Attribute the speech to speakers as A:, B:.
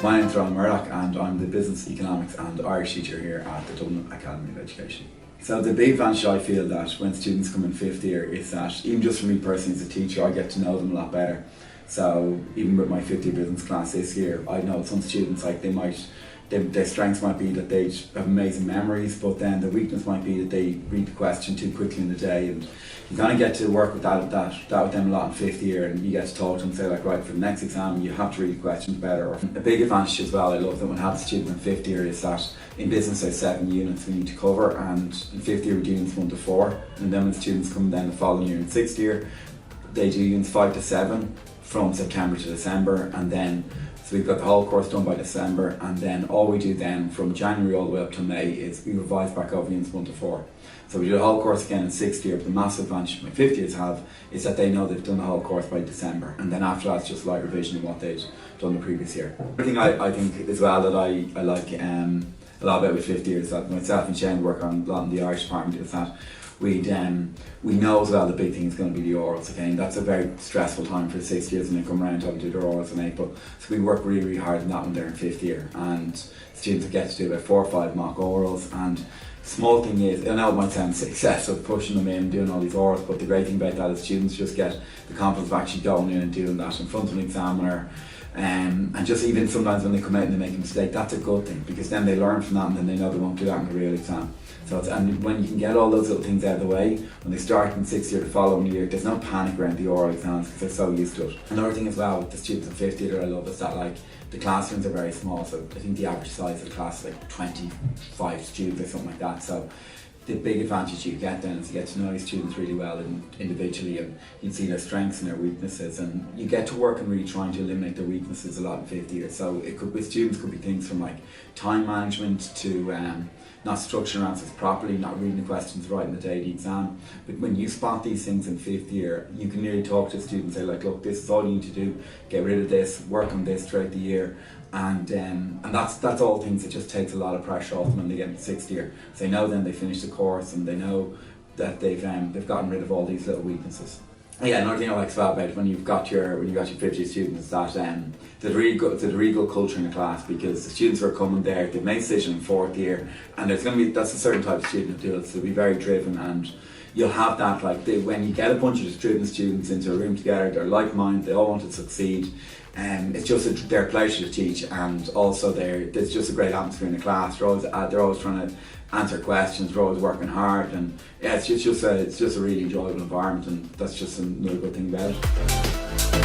A: my name's Rónán Murdock and I'm the Business, Economics and Irish teacher here at the Dublin Academy of Education. So the big advantage I feel that when students come in fifth year is that even just for me personally as a teacher, I get to know them a lot better. So even with my fifth year business class this year, I know some students like their strengths might be that they have amazing memories, but then the weakness might be that they read the question too quickly in the day, and you kind of get to work with that with them a lot in fifth year, and you get to talk to them and say like, right, for the next exam you have to read the questions better. Or a big advantage as well I love that when I have a student in fifth year is that in business there's 7 units we need to cover, and in fifth year we do units 1 to 4, and then when the students come then the following year in sixth year they do units 5 to 7 from September to December, and then so we've got the whole course done by December, and then all we do then from January all the way up to May is we revise back over units 1 to 4. So we do the whole course again in sixth year, but the massive advantage my fifth years have is that they know they've done the whole course by December, and then after that it's just light revision of what they'd done the previous year. One thing I think as well that I like a lot about with fifth years that myself and Shane work on a lot in the Irish department is that we know as well the big thing is going to be the orals again. That's a very stressful time for 6 years when they come around to do their orals in April. So we work really, really hard on that when they're in fifth year, and students get to do about 4 or 5 mock orals. And small thing is, I know it might sound excessive pushing them in doing all these orals, but the great thing about that is students just get the confidence of actually going in and doing that in front of an examiner. And just even sometimes when they come out and they make a mistake, that's a good thing, because then they learn from that and then they know they won't do that in the real exam. So and when you can get all those little things out of the way, when they start in sixth year the following year, there's no panic around the oral exams because they're so used to it. Another thing as well with the students in fifth year that I love is that like the classrooms are very small, so I think the average size of the class is like 25 students or something like that. So the big advantage you get then is you get to know your students really well individually, and you can see their strengths and their weaknesses, and you get to work and really trying to eliminate their weaknesses a lot in fifth year. So it could, with students, could be things from like time management to not structuring answers properly, not reading the questions right in the day of the exam. But when you spot these things in fifth year, you can nearly talk to students and say like, look, this is all you need to do, get rid of this, work on this throughout the year. And that's all things that just takes a lot of pressure off them when they get into sixth year. So they know then they finish the course and they know that they've gotten rid of all these little weaknesses. Yeah, another thing I like about it when you've got your 50 students is that there's a really good culture in the class, because the students who are coming there, they've made a decision in fourth year, and that's a certain type of student who do it, so they'll be very driven, and you'll have that like when you get a bunch of driven students into a room together, they're like-minded, they all want to succeed. It's just their pleasure to teach, and also there's just a great atmosphere in the class. They're always trying to answer questions, they're always working hard, and yeah, it's just a really enjoyable environment, and that's just another good thing about it.